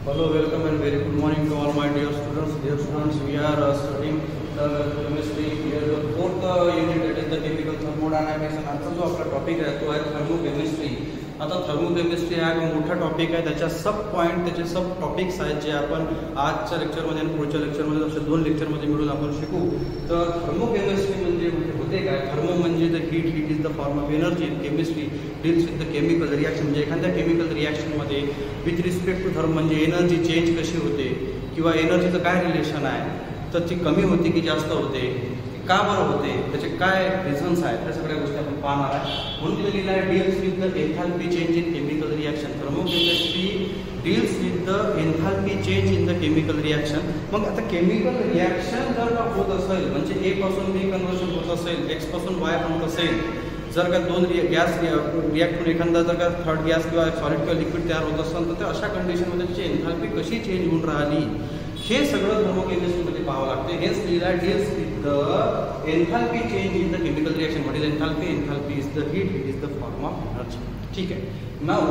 Hello, welcome and very good morning to all my dear students. Dear students, we are studying the chemistry. Here the fourth unit, that is the chemical thermodynamics. And आजचा जो आपला topic आहे तो आहे thermochemistry. आता thermochemistry हा एक मोठा टॉपिक आहे. त्याच्या सब पॉइंट, त्याचे सब टॉपिक्स आहेत जे आपण आजच्या लेक्चरमध्ये आणि पुढच्या लेक्चरमध्ये असे दोन लेक्चरमध्ये मिळून आपण शिकू. तर थर्मोकेमिस्ट्री म्हणजे होते काय? थर्मो म्हणजे the heat, heat is the form of energy. Chemistry deals with the chemical reaction, म्हणजे एखाद्या केमिकल रिॲक्शनमध्ये विथ रिस्पेक्ट टू थर्म म्हणजे एनर्जी चेंज कशी होते किंवा एनर्जीचं काय रिलेशन आहे, तर ती कमी होते की जास्त होते, का बरं होते, त्याचे काय रिझन्स आहेत, त्या सगळ्या गोष्टी आपण पाहणार आहे. म्हणून तिथे लिहिलं आहे deals with the enthalpy change in chemical reaction. Thermochemistry deals with the enthalpy change in the chemical reaction. मग आता केमिकल रिॲक्शन जर का होत असेल, म्हणजे ए पासून बी कन्वर्शन होत असेल, एक्स पासून वाय होत असेल, जर का दोन गॅस रिॲक्ट होऊन एखादा जर का थर्ड गॅस किंवा सॉलिड किंवा लिक्विड तयार होत असेल, तर अशा कंडिशनमध्ये त्याची एन्थाल्पी कशी चेंज होऊन राहिली हे सगळं थर्मोकेमिस्ट्रीमध्ये पाहावं लागते. हेच लिहिलं deals with the enthalpy change in the chemical reaction. What is enthalpy? Enthalpy is the heat, heat is the form of energy. ठीक आहे. नाव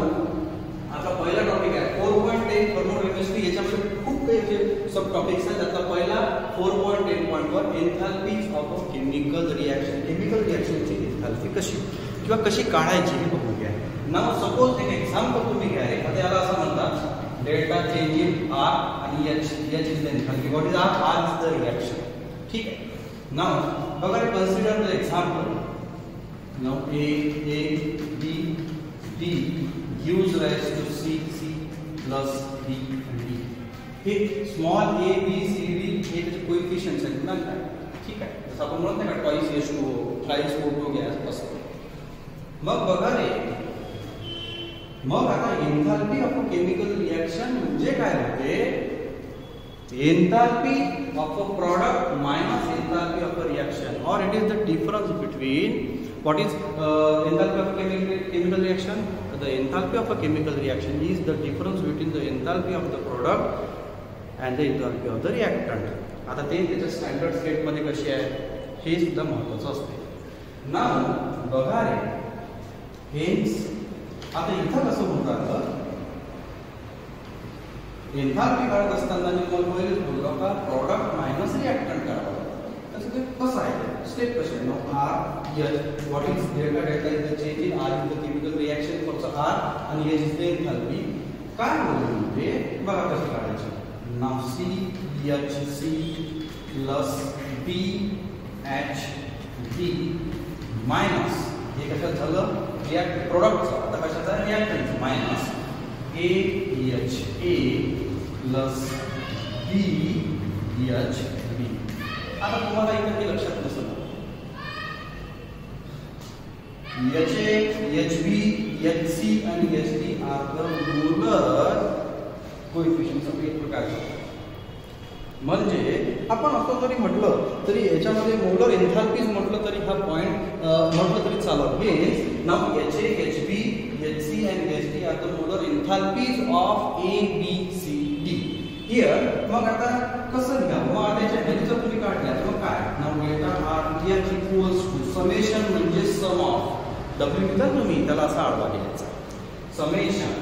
आता पहिला टॉपिक आहे 4.10 थर्मोकेमिस्ट्री. याच्यामध्ये खूप काही सब टॉपिक्स आहेत. आता पहिला 4.10.1 enthalpies of a chemical reaction. Chemical रिॲक्शनची एन्थाल्पी कशी किंवा कशी काढायची हे बघूया. नाव सपोज एक एक्झाम्पल तुम्ही घ्या. आता याला असं म्हणतात डेल्टा चेंज इन आर आणि H. H is the enthalpy. What is R? R is the reaction. ठीक आहे. नाव बघा, कन्सिडर द एक्झाम्पल. नाव A B D gives rise to C, C plus D and D. हे small a b c d हे त्याचे coefficients आहेत ना काय. ठीक आहे. जसं आपण म्हणत नाही का twice H2O, thrice O2 gas असं. मग बघा रे, मग आता enthalpy of a chemical reaction म्हणजे काय होते? Enthalpy of a product minus enthalpy of a reaction, और it is the difference between what is enthalpy of a chemical reaction. The enthalpy of a chemical reaction is the difference between the enthalpy of the product and the enthalpy of the reactant. आता ते त्याच्या standard state मध्ये कशी आहे हे सुद्धा महत्त्वाचं असते. नाव बघा रे, हेन्स आता इथं कसं होत राहतं, एन्थाल्पी काढत असताना मी मला पहिलेच बोललो का प्रोडक्ट मायनस रिॲक्टंट काढावं. तसं ते कसं आहे स्टेप कशी आहे? No R H. What is delta? Delta is the change in R in the chemical reaction for R आणि एच इज द एन्थाल्पी. काय बोलतो ते बघा कसं काढायचं. नाव C H C plus B H B minus हे कशात झालं? रिॲक्ट प्रोडक्टचं. आता कशाचा? Reactant. Minus A H A plus B H B. आता तुम्हाला इथे हे लक्षात नसेल, एच बी एच सी आणि H D R the molar coefficients of एक प्रकारचे. म्हणजे आपण असं जरी म्हटलं तरी याच्यामध्ये मोलर एन्थाल्पीज म्हटलं तरी हा पॉइंट म्हटलं तरी चालत. हे नाव H A H B H C and H D R the molar enthalpies of A B C D. Here मग आता कसं घ्यावं? मग आता याच्या व्हॅल्यू जर तुम्ही काढल्या तर मग काय? नाव delta R H equals to summation म्हणजे सम ऑफ डब्ल्यू. तर तुम्ही त्याला असा आडवा घ्यायचा समेशन.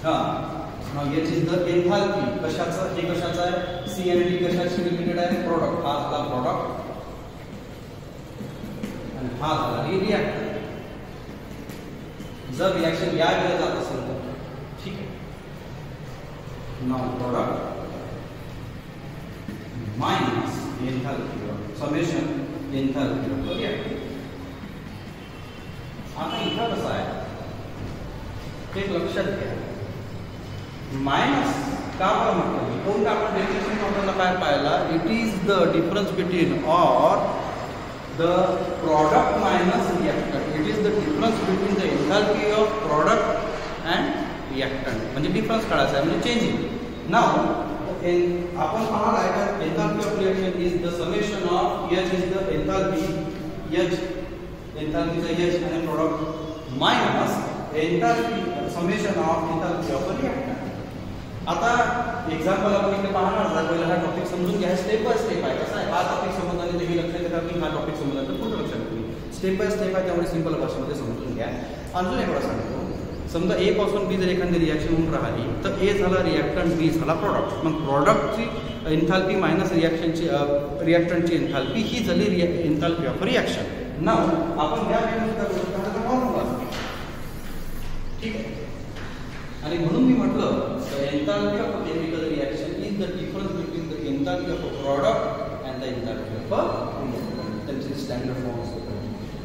हां, एच इज द एन्थाल्पी. कशाचं? हे कशाचं आहे? सी आणि डी कशाशी रिलेटेड आहे? प्रोडक्ट. हा झाला प्रोडक्ट आणि हा झाला रिॲक्टंट. जर रिॲक्शन या वेळेला जात असेल तर ठीक आहे. नाव product minus enthalpy summation enthalpy of reactant. आता इथं कसं आहे ते लक्षात घ्या. मायनस का बरं म्हटलं? कोणतं आपण डेफिनेशन वापरायला काय पाहिला? It is the difference between और the product minus reactant. It is the difference between the enthalpy of product and reactant. म्हणजे डिफरन्स काढायचा आहे, म्हणजे चेंजिंग. नाव आपण पाहणार आहे का enthalpy of reaction is the summation of H is the enthalpy H, एन्थाल्पीचा एच आणि product minus enthalpy summation of enthalpy of reactant. आता एक्झाम्पल आपण इथे पाहणार आहे. पहिला हा टॉपिक समजून घ्या स्टेप बाय स्टेप आहे. कसा आहे हा टॉपिक समजताना नेहमी लक्षात येतं की हा टॉपिक समजल्यानंतर पुढे लक्षात येईल. स्टेप बाय स्टेप आहे, त्यामुळे सिंपल भाषेमध्ये समजून घ्या. अजून एक वेळा सांगतो. समजा ए पासून बी जर एखादी रिॲक्शन होऊन राहिली तर ए झाला रिॲक्टंट, बी झाला प्रॉडक्ट. मग प्रॉडक्टची एन्थाल्पी मायनस रिॲक्टंटची एन्थाल्पी ही झाली एन्थाल्पी ऑफ रिॲक्शन. नाव आपण या ठीक आहे. आणि म्हणून मी म्हटलं enthalpy of a chemical reaction is the difference between the enthalpy of a product and the enthalpy of अ त्यांची स्टँडर्ड फॉर्म असतो.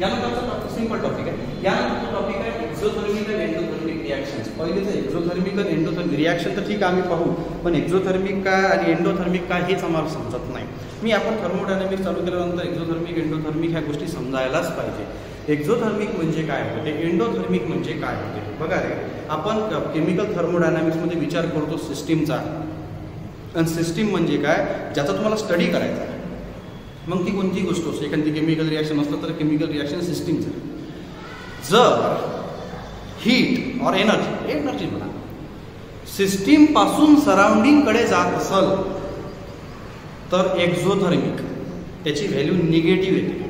यानंतरचा सिंपल टॉपिक आहे. यानंतरचा टॉपिक आहे एक्झोथर्मिक अँड एंडोथर्मिक रिॲक्शन्स. पहिले तर एक्झोथर्मिक आणि एंडोथर्मिक रिॲक्शन तर ठीक आम्ही पाहू, पण एक्झोथर्मिक काय आणि एंडोथर्मिक काय हेच आम्हाला समजत नाही. मी आपण थर्मोडायनामिक्स चालू केल्यानंतर एक्झोथर्मिक एंडोथर्मिक ह्या गोष्टी समजायलाच पाहिजे. एक्झोथर्मिक म्हणजे काय होते, एंडोथर्मिक म्हणजे काय होते. बघा रे, आपण केमिकल थर्मोडायनामिक्समध्ये विचार करतो सिस्टीमचा, आणि सिस्टीम म्हणजे काय ज्याचा तुम्हाला स्टडी करायचा आहे. मग ती कोणती गोष्ट असते, एखादी केमिकल रिॲक्शन असलं तर केमिकल रिॲक्शन सिस्टीमचं. जर हीट और एनर्जी म्हणा सिस्टीम पासून सराउंडिंगकडे जात असेल तर एक्झोथर्मिक, त्याची व्हॅल्यू निगेटिव्ह येते.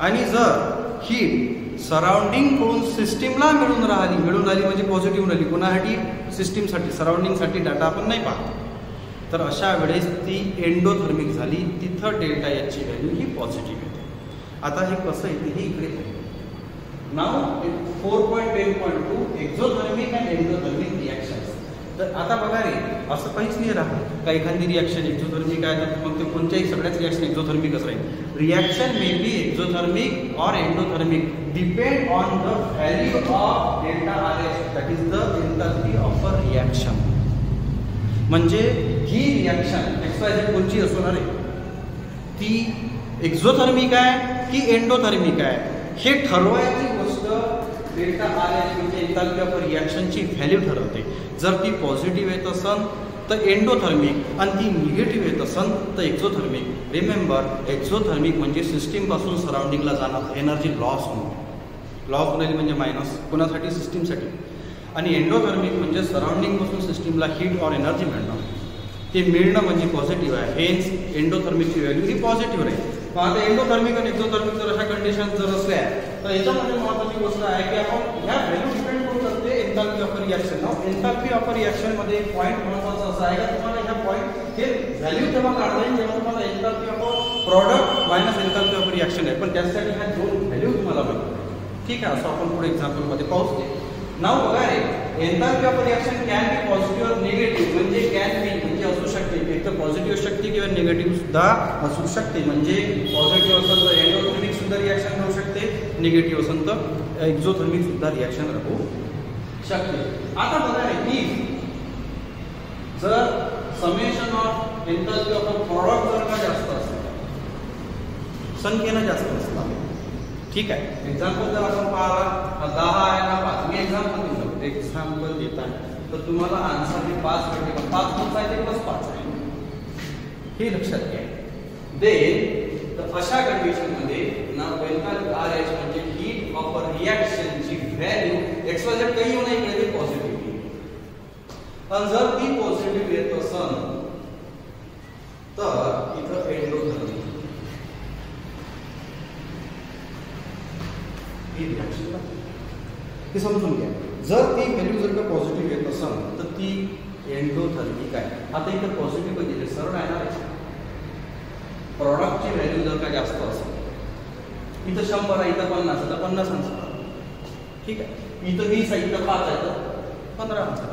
आणि जर हीट सराउंडिंगकडून सिस्टीमला मिळून राहिली म्हणजे पॉझिटिव्ह राहिली. कोणासाठी, सिस्टीमसाठी, सराउंडिंगसाठी डाटा आपण नाही पाहत, तर अशा वेळेस ती एंडोथर्मिक झाली. तिथं डेल्टा एचची व्हॅल्यू ही पॉझिटिव्ह येते. आता हे कसं येते हे इकडे आहे. नाव 4.10.2 एक्झोथर्मिक अँड एंडोथर्मिक रिॲक्शन्स. तर आता बघा रे, असं काहीच नाही राहत का एखादी रिॲक्शन एक्झोथर्मिक आहे तर मग ते कोणत्याही सगळ्याच रिॲक्शन एक्झोथर्मिकच राहील. रिॲक्शन मे बी एक्झोथर्मिक और endothermic depend on the value of delta R H, that is the enthalpy of a reaction. म्हणजे ही रिॲक्शन एक्सवायझेड कोणची असणार आहे, ती एक्झोथर्मिक आहे की एंडोथर्मिक आहे हे ठरवायची गोष्ट डेल्टा आर एच म्हणजे एन्थाल्पी ऑफ रिॲक्शनची व्हॅल्यू ठरवते. जर ती पॉझिटिव्ह येत असेल तर एंडोथर्मिक आणि ती निगेटिव्ह येत असेल तर एक्झोथर्मिक. रिमेंबर, एक्झोथर्मिक म्हणजे सिस्टीमपासून सराउंडिंगला जाणार एनर्जी लॉस होणे म्हणजे मायनस कोणासाठी, सिस्टीमसाठी. आणि एंडोथर्मिक म्हणजे सराउंडिंगपासून सिस्टीमला हीट और एनर्जी मिळणं, ते मिळणं म्हणजे पॉझिटिव्ह आहे. हेन्स एंडोथर्मिकची व्हॅल्यू ही पॉझिटिव्ह राहील. मग आता एंडोथर्मिक आणि एक्झोथर्मिक जर अशा कंडिशन जर असल्या तर याच्यामध्ये महत्त्वाची गोष्ट आहे की आपण ह्या व्हॅल्यू डिपेंड करू शकते enthalpy of reaction. Enthalpy of रिॲक्शनमध्ये एक पॉईंट महत्त्वाचा असा आहे की तुम्हाला ह्या पॉईंट हे व्हॅल्यू तेव्हा काढता येईल जेव्हा तुम्हाला enthalpy of product minus enthalpy of reaction आहे, पण त्यासाठी ह्या दोन व्हॅल्यू तुम्हाला मिळतात. ठीक आहे, असं आपण पुढे एक्झाम्पलमध्ये पाहू. नाव बघा रे, enthalpy of reaction can be positive or negative. म्हणजे कॅन बी म्हणजे असू शकते, एक तर पॉझिटिव्ह असू शकते किंवा निगेटिव्ह सुद्धा असू शकते. म्हणजे पॉझिटिव्ह असेल तर एंडोथर्मिक सुद्धा रिॲक्शन राहू शकते, निगेटिव्ह असेल तर एक्झोथर्मिक सुद्धा रिॲक्शन राहू शकते. आता बघा रे, की जर summation of enthalpy of a product जर का जास्त असेल, संख्येनं जास्त असतात, ठीक आहे. एक्झाम्पल जर आपण पाहिला 10 आहे ना 5, मी एक्झाम्पल देत आहे तर तुम्हाला आन्सर हे 5 भेटेल. 5 कोणता आहे ते +5 आहे, हे लक्षात घ्या. देन अशा कंडिशनमध्ये ना एन्थाल्पी आर एच म्हणजे हीट ऑफ अ रिॲक्शनची व्हॅल्यू एक्सवायझेड काही येऊ नाही इकडे पॉझिटिव्ह येईल. आणि जर ती पॉझिटिव्ह येत असेल तर इथं एंडोथर्मिक हे समजून घ्या. जर ती व्हॅल्यू जर का पॉझिटिव्ह येत असेल तर ती एंडोथर्मिक आहे. आता इथं पॉझिटिव्ह म्हणजे सरळ आहे ना, प्रॉडक्टची व्हॅल्यू जर का जास्त असेल, इथं 100 आहे इथं 50 आहे तर 50 आन्सर, ठीक आहे. इथं 20 आहे इथं 5 आहे तर 15 आन्सर.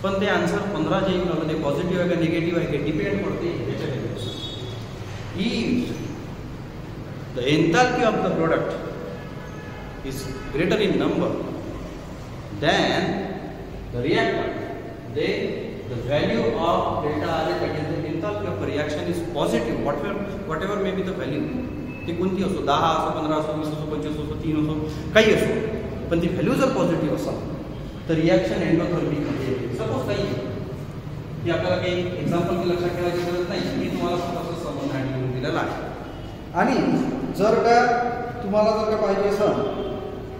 पण ते आन्सर 15 जे येईल ते पॉझिटिव्ह आहे का निगेटिव्ह आहे हे डिपेंड करते ह्याच्या व्हॅल्यूवर. If the enthalpy of the product is greater in number than the reactant, then the value of delta R, that is the enthalpy of a reaction, is positive. Whatever may be the value, ती कोणती असो, 10 असो, 15 असो, 20 असो, 25 असो, 3 असो, काही असो, पण ती व्हॅल्यू जर पॉझिटिव्ह असेल तर रिॲक्शन एंडोथर्मिक मध्ये येते. सपोज काही की आपल्याला काही एक्झाम्पल लक्षात ठेवायची गरज नाही, मी तुम्हाला स्वतःचा संबंध लिहून दिलेला आहे. आणि जर का तुम्हाला जर का पाहिजे असं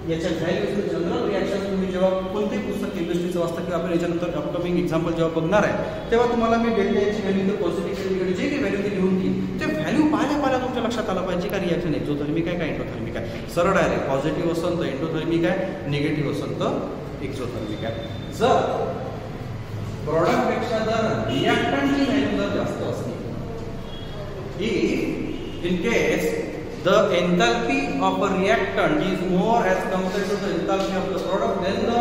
याच्या व्हॅल्यूज जनरल रिॲक्शन तुम्ही जेव्हा कोणतेही पुस्तक केमिस्ट्रीचं वाचता किंवा आपण याच्यानंतर अपकमिंग एक्झाम्पल जेव्हा बघणार आहे तेव्हा तुम्हाला मी डेल्टा एचची व्हॅल्यू तर पॉझिटिव्ह जे काही व्हॅल्यू ती लिहून देईल ते व्हॅल्यू पाहिल्या तुमच्या लक्षात आलं पाहिजे का रिॲक्शन एक्झोथर्मिक आहे का एंडोथर्मिक आहे. सरळ आहे, पॉझिटिव्ह असेल तर एंडोथर्मिक आहे, निगेटिव्ह असेल तर एक्झोथर्मिक आहे. जर प्रॉडक्टपेक्षा जर रिॲक्टंटची व्हॅल्यू जर जास्त असली, if in case the enthalpy of a reactant is more as compared to the enthalpy of the product, then the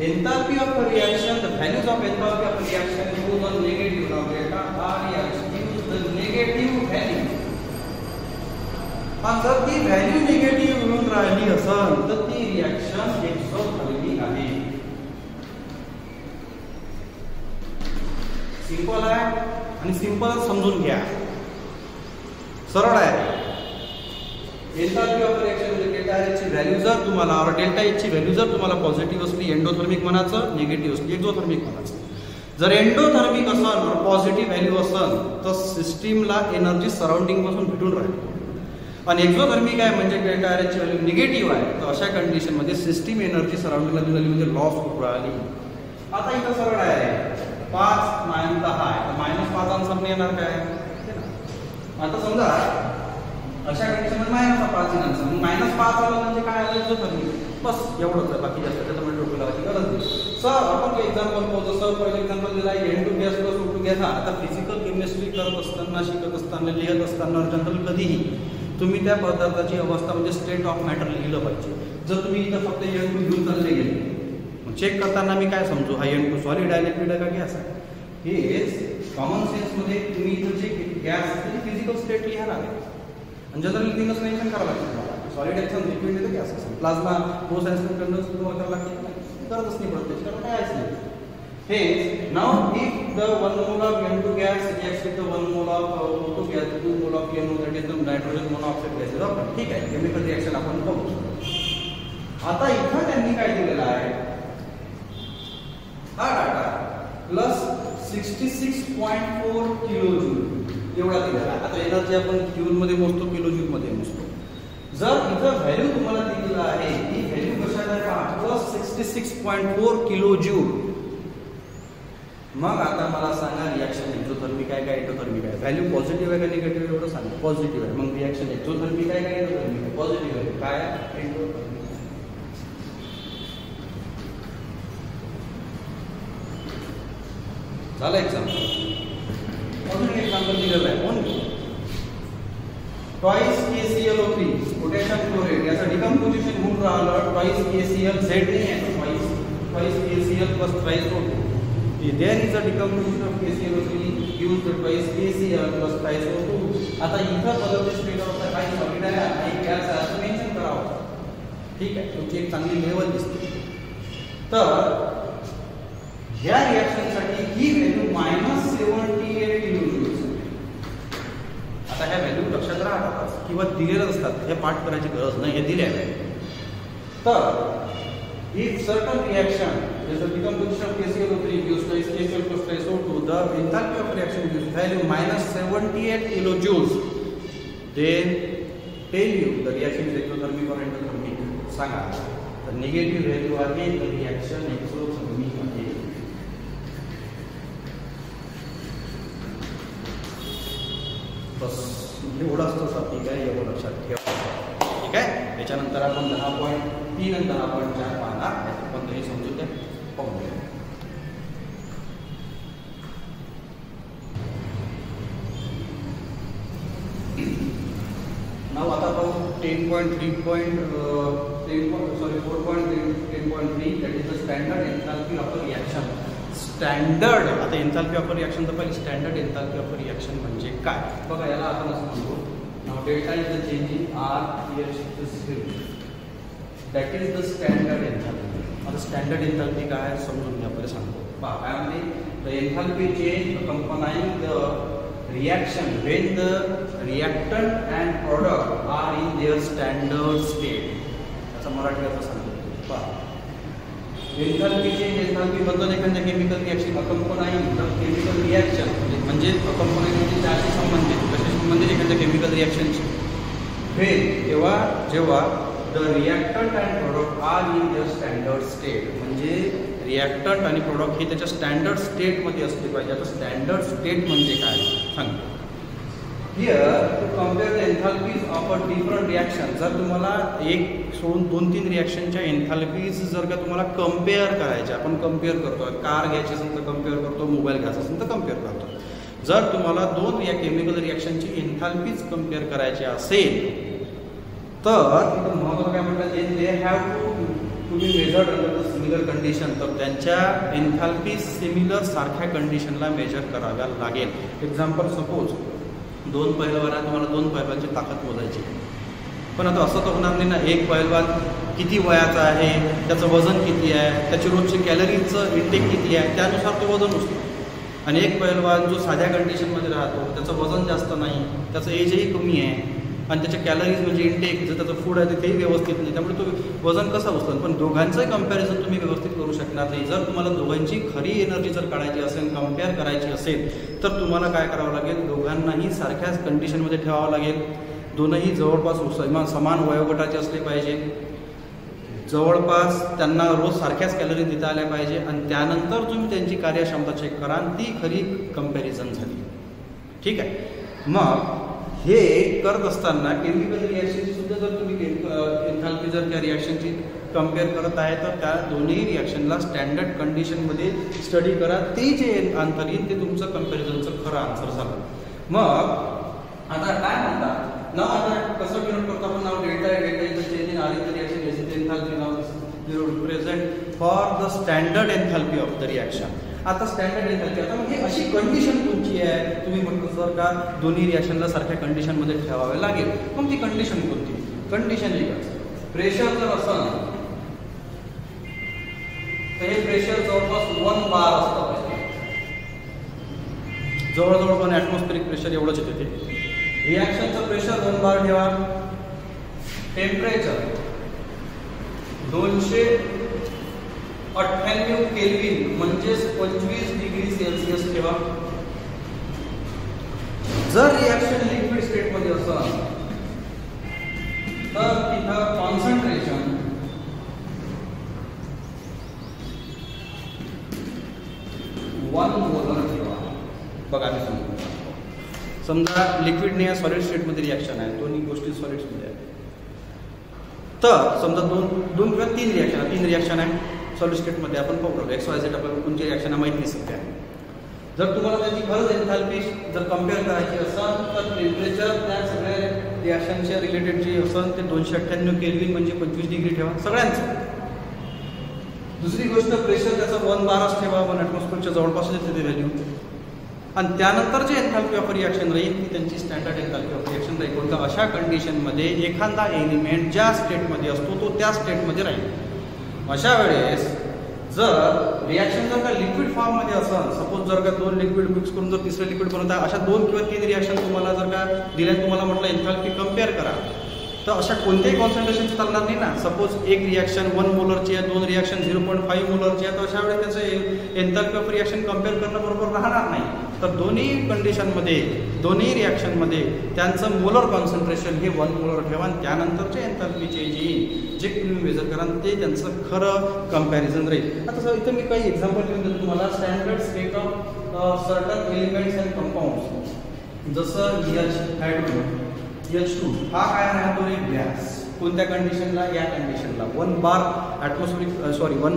enthalpy of a reaction, the values of enthalpy of a reaction goes on negative. Now delta R reaction gives the negative value. And जर ती value negative म्हणून राहिली असेल तर ती reaction exothermic आहे. Simple आहे आणि सिंपल समजून घ्या, सरळ आहे. एंथॅल्पी ऑफ रिएक्शन म्हणजे डेल्टा एच ची व्हॅल्यू जर तुम्हाला और डेल्टा एच ची व्हॅल्यू जर तुम्हाला पॉझिटिव्ह असली एंडोथर्मिक म्हणायचं, निगेटिव्ह असली एक्झोथर्मिक म्हणायचं. जर एंडोथर्मिक असेल और पॉझिटिव्ह व्हॅल्यू असेल तर सिस्टीमला एनर्जी सराउंडिंग पासून भेटून राहील. आणि एक्झोथर्मिक आहे म्हणजे डेल्टा एच ची व्हॅल्यू निगेटिव्ह आहे, तर अशा कंडिशन मध्ये सिस्टीम एनर्जी सराउंडिंगला दिली म्हणजे लॉस होत राहिली. आता इथं सरळ आहे 5 - 10 आहे, तर -5 आन्सर येणार काय. आता समजा अशा कंडिशन मध्ये -5 येणार, मग -5 आलं म्हणजे काय आलं एक्झोथर्मिक. बस एवढंच आहे, बाकी जास्त त्याच्यामध्ये डोकं लावायची गरज नाही. सर आपण एक्झाम्पल पाहतो. सर पहिलं एक्झाम्पल दिला N2 gas plus O2 gas. आता फिजिकल केमिस्ट्री करत असताना, शिकत असताना, लिहित असताना जनरल कधीही तुम्ही त्या पदार्थाची अवस्था म्हणजे स्टेट ऑफ मॅटर लिहिलं पाहिजे. जर तुम्ही इथं फक्त N2 घेऊन चालले गेले, चेक करताना मी काय समजू हा N2 सॉलिड आहे, लिक्विड आहे का गॅस आहे, हे कॉमन सेन्स मध्ये तुम्ही इथं जे गॅस फिजिकल स्टेट लिहायला लागेल आणि जनरली तीनच मेन्शन करावं लागतं तुम्हाला. सॉलिड असेल, लिक्विड आहे, गॅस असेल, प्लाझ्मा नो सायन्स कंडन्स तुम्हाला करावं लागते, गरजच नाही पडते, कारण काय नाही. हे now if the 1 mole of N2 gas reacts with the 1 mole of O2 gas, 2 mole of NO, that is the nitrogen monoxide gas. आपण ठीक आहे, केमिकल रिएक्शन आपण बघू. आता इथं त्यांनी काय दिलेलं आहे, हा डाटा प्लस 66.4 किलोजूल एवढा दिलेला आहे. आता एनर्जी आपण जूल मध्ये मोजतो, किलोजूल मध्ये मोजतो. जर इथं व्हॅल्यू तुम्हाला दिलेला आहे, ही व्हॅल्यू कशाला आहे, प्लस 66.4 किलोजूल. मग आता मला सांगा रिएक्शन एक्झोथर्मिक आहे का एंडोथर्मिक आहे. व्हॅल्यू पॉझिटिव्ह आहे का निगेटिव्ह एवढं सांगा. पॉझिटिव्ह आहे, मग रिएक्शन एक्झोथर्मिक आहे का एंडोथर्मिक आहे. पॉझिटिव्ह आहे, काय एंडोथर्मिक. झालं एक्झाम्पल. अजून एक एक्झाम्पल दिलेलं आहे, कोण ट्वाइस KClO3 पोटॅशियम क्लोराइड याचं डिकम्पोजिशन होऊन राहिलं. ट्वाइस KCl Z नाही आहे, twice KCl plus twice O2. There is a decomposition of KClO3 gives the twice KCl plus twice O2. आता इथं पदार्थ स्टेट अवस्था काही सॉलिड आहे आणि गॅस आहे असं मेन्शन करावं. ठीक आहे, तुमची एक चांगली लेवल दिसते. तर ह्या रिएक्शनसाठी ही व्हॅल्यू -78 किलोजूल्स. आता ह्या व्हॅल्यू लक्षात राहतात किंवा दिलेल्या असतात, हे पाठ करायची गरज नाही, हे दिले आहे. तर if certain reaction is a decomposition of KClO3 gives twice KCl plus twice O2, the enthalpy of reaction gives value -78 kilojoules. Then tell you the reaction is exothermic or endothermic. सांगा. तर निगेटिव्ह व्हॅल्यू आहे तर reaction exothermic आहे. बस एवढंच तर ठीक आहे, एवढं लक्षात ठेवा. ठीक आहे, त्याच्यानंतर आपण 10.3 आणि 10.4 पाहणार. पण हे समजून द्या, पाहून घ्या. नाव आता पाहू 4.3 that is the standard enthalpy of a reaction. Standard, आता एन्थाल्पी ऑफ रिएक्शन तर पहिली स्टँडर्ड एन्थाल्पी ऑफ रिएक्शन म्हणजे काय बघा. याला आपण असं म्हणतो, नाव delta is the change in R that is the standard enthalpy. आता स्टँडर्ड एन्थाल्पी काय समजून घ्या, पहिले सांगतो. पहा काय म्हणते, the enthalpy change accompanying the reaction when the reactant and product are in their standard state. त्याचा मराठी अर्थ सांगतो. पहा, एन्थाल्पी चेंज, एन्थाल्पी बद्दल एखाद्या chemical reaction accompanying the chemical reaction म्हणजे अकंपनाइंग म्हणजे त्याशी संबंधित, कशाशी संबंधित, एखाद्या केमिकल रिएक्शनशी. जेव्हा the reactant and product R in their standard state, म्हणजे रिएक्टंट आणि प्रोडक्ट हे त्याच्या स्टँडर्ड स्टेटमध्ये असले पाहिजे. आता स्टँडर्ड स्टेट म्हणजे काय सांगतो. Here to compare the enthalpies of a different reaction. जर तुम्हाला एक सोडून 2-3 रिॲक्शनच्या एन्थाल्पीज जर का तुम्हाला कम्पेअर करायच्या, आपण कम्पेअर करतो, कार घ्यायची असेल तर कम्पेअर करतो, मोबाईल घ्यायचा असेल तर कम्पेअर करतो. जर तुम्हाला 2 केमिकल रिॲक्शनची एन्थाल्पीज कम्पेअर करायची असेल तर तिथं महत्त्व काय म्हटलं, they have to be measured under the similar condition. तर त्यांच्या एन्थाल्पीज सिमिलर सारख्या कंडिशनला मेजर कराव्या लागेल. एक्झाम्पल, सपोज 2 पैलवानात तुम्हाला 2 पैलवानची ताकद मोजायची, पण आता असं तर होणार नाही ना. एक पैलवान किती वयाचा आहे, त्याचं वजन किती आहे, त्याची रोजची कॅलरीचं इंटेक किती आहे, त्यानुसार तो वजन उचलतो. आणि एक पैलवान जो साध्या कंडिशनमध्ये राहतो, त्याचं वजन जास्त नाही, त्याचं एजही कमी आहे आणि त्याचे कॅलरीज म्हणजे इंटेक जर त्याचं फूड आहे तेही व्यवस्थित नाही, त्यामुळे तो वजन कसा उचलेल. पण दोघांचंही कम्पॅरिझन तुम्ही व्यवस्थित करू शकणार नाही. जर तुम्हाला दोघांची खरी एनर्जी जर काढायची असेल, कम्पेअर करायची असेल, तर तुम्हाला काय करावं लागेल, दोघांनाही सारख्याच कंडिशनमध्ये ठेवावं लागेल. दोनही जवळपास समान वयोगटाचे असले पाहिजे, जवळपास त्यांना रोज सारख्याच कॅलरी देता आल्या पाहिजे आणि त्यानंतर तुम्ही त्यांची कार्यक्षमता चेक करा आणि ती खरी कम्पॅरिझन झाली. ठीक आहे. मग हे करत असताना केमिकल रिॲक्शनची सुद्धा जर तुम्ही एन्थाल्पी जर त्या रिॲक्शनची कम्पेअर करत आहे तर त्या दोन्ही रिॲक्शनला स्टँडर्ड कंडिशनमध्ये स्टडी करा. ते जे आन्सर येईल ते तुमचं कम्पॅरिझनचं खरं आन्सर झालं. मग आता काय म्हणतात ना, आता कसं डिनोट करतो आपण, नाव delta is the change in R in the reaction as the enthalpy नाव represent for the standard enthalpy of the reaction. आता स्टँडर्ड एन्थाल्पी, आता मग हे अशी कंडिशन कोणती आहे, तुम्ही म्हटलं सर का दोन्ही रिॲक्शनला सारख्या कंडिशनमध्ये ठेवावे लागेल. मग ती कंडिशन कोणती? कंडिशन एकच, प्रेशर जर असेल तर हे प्रेशर जवळपास 1 बार असतं पाहिजे. जवळजवळ 1 ॲटमॉस्फेरिक प्रेशर एवढंच येते ते. रिॲक्शनचं प्रेशर 1 बार ठेवा. टेम्परेचर 298 केल्विन म्हणजेच 25 डिग्री सेल्सिअस ठेवा. जर रिॲक्शन लिक्विड स्टेटमध्ये असेल तर तिथं कॉन्सन्ट्रेशन 1 मोलर ठेवा. बघा मी सांगतो. समजा लिक्विड नाही आहे, सॉलिड स्टेटमध्ये रिॲक्शन आहे, दोन्ही गोष्टी सॉलिड्समध्ये आहेत. तर समजा दोन किंवा 3 रिॲक्शन आहे सॉलिड स्टेटमध्ये, आपण पाहू XYZ आपल्याला कोणती रिॲक्शन आहे माहिती नाही सध्या. जर तुम्हाला त्याची खरंच एन्थाल्पी जर कम्पेअर करायची असेल तर टेम्परेचर त्या सगळ्या रिॲक्शनच्या रिलेटेड जे असेल ते 298 केल्विन म्हणजे 25 डिग्री ठेवा सगळ्यांचं. दुसरी गोष्ट, प्रेशर त्याचा 1 बारच ठेवा, 1 ॲटमॉस्फिअरच्या जवळपास येते ते व्हॅल्यू. आणि त्यानंतर जे एन्थाल्पी ऑफ रिॲक्शन राहील ती त्यांची स्टँडर्ड एन्थाल्पी ऑफ रिॲक्शन राहील. कोणत्या अशा कंडिशनमध्ये एखादा एलिमेंट ज्या स्टेटमध्ये असतो तो त्या स्टेटमध्ये राहील. अशा वेळेस जर रिॲक्शन जर का लिक्विड फॉर्ममध्ये असेल, सपोज जर का 2 लिक्विड मिक्स करून जर तिसरं लिक्विड बनवता, अशा 2 किंवा 3 रिॲक्शन तुम्हाला जर का दिल्या, तुम्हाला म्हटलं एन्थाल्पी कम्पेअर करा, तर अशा कोणत्याही कॉन्सन्ट्रेशन चालणार नाही ना. सपोज एक रिॲक्शन 1 मोलरची आहे, 2 रिॲक्शन 0.5 मोलरची आहे, तर अशा वेळेस त्याचं एन्थाल्पी ऑफ रिॲक्शन कम्पेअर करणं बरोबर राहणार नाही. तर दोन्ही कंडिशनमध्ये, दोन्ही रिॲक्शनमध्ये त्यांचं मोलर कॉन्सन्ट्रेशन हे 1 मोलर ठेवा आणि त्यानंतरचे एन्थाल्पी चेंज येईल जे तुम्ही मेजर करा ते त्यांचं खरं कम्पॅरिझन राहील. आता इथं मी काही एक्झाम्पल घेऊन देतो तुम्हाला. Standard state of certain elements and compounds, जसं हायड्रोजन H2 हा काय राहतो एक गॅस. कोणत्या कंडिशनला? या कंडिशनला 1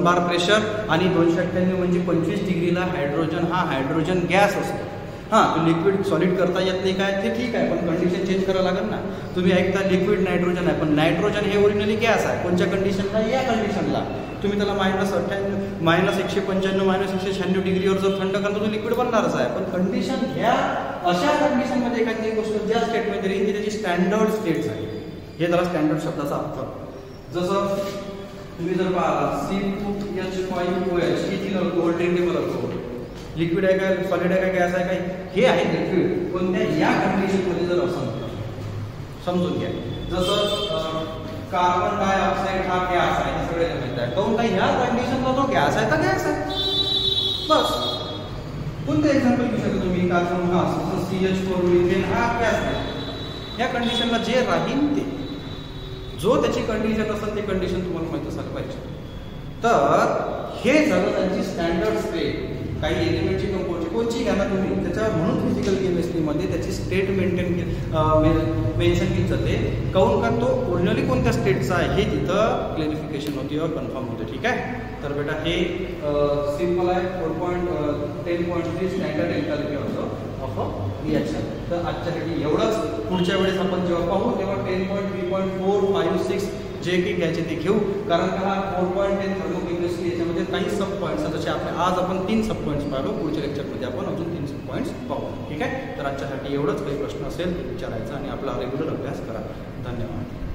बार प्रेशर आणि 298 म्हणजे 25 डिग्रीला हायड्रोजन हा हायड्रोजन गॅस असतो. हां, तो लिक्विड सॉलिड करता येत नाही काय ते ठीक आहे, पण कंडिशन चेंज करावं लागेल ना. तुम्ही ऐकता लिक्विड नायट्रोजन आहे, पण नायट्रोजन हे ओरिजिनली गॅस आहे. कोणत्या कंडिशनला? या कंडिशनला. तुम्ही त्याला -195 -196 डिग्रीवर जर थंड करता तो लिक्विड बनणारच आहे. पण कंडिशन ह्या अशा कंडिशनमध्ये एखादी गोष्ट ज्या स्टेटमध्ये राहील ती त्याची स्टँडर्ड स्टेट्स आहे. हे जरा स्टँडर्ड शब्दाचा अर्थ. जसं तुम्ही जर पाहिला C2H5OH किती व्होल्टेज टेबल असतो, लिक्विड आहे काय, सॉलिड आहे काय, गॅस आहे काय, हे आहे लिक्विड. कोणत्या या कंडिशनमध्ये जर असं समजून घ्या. जसं कार्बन डायऑक्साईड हा गॅस आहे, सगळे माहिती आहे. काहून काय ह्या कंडिशनला तो गॅस आहे तर गॅस आहे बस. कोणतं एक्झाम्पल घेऊ शकता तुम्ही? कार्बन हा CH4 मिथेन हा गॅस आहे. या कंडिशनला जे राहील ते, जो त्याची कंडिशन असेल ते कंडिशन तुम्हाला माहिती असायला पाहिजे. तर हे झालं त्यांची स्टँडर्ड स्टेट. काही एलिमेंटची कंपाऊंडची कोणची घ्या ना तुम्ही, त्याच्या म्हणून फिजिकल केमिस्ट्रीमध्ये त्याची स्टेट मेन्शन केली जाते. काऊन का तो ओरिजिनली कोणत्या स्टेटचा आहे हे तिथं क्लॅरिफिकेशन होते किंवा कन्फर्म होते. ठीक आहे. तर बेटा हे सिम्पल आहे. 4.10.3 स्टँडर्ड एन्थॅल्पी ऑफ रिॲक्शन. तर आजच्यासाठी एवढंच. पुढच्या वेळेस आपण जेव्हा पाहू तेव्हा 10.3.4, 5, 6 जे काही घ्यायचे ते घेऊ. कारण का हा 4.10 थर्मोकेमिस्ट्री याच्यामध्ये काही सब पॉईंट्स जसे आज आपण 3 सब पॉईंट्स पाहिलो. पुढच्या लेक्चरमध्ये आपण अजून 3 सब पॉईंट्स पाहू. ठीक आहे. तर आजच्यासाठी एवढंच. काही प्रश्न असेल तर विचारायचा आणि आपला रेग्युलर अभ्यास करा. धन्यवाद.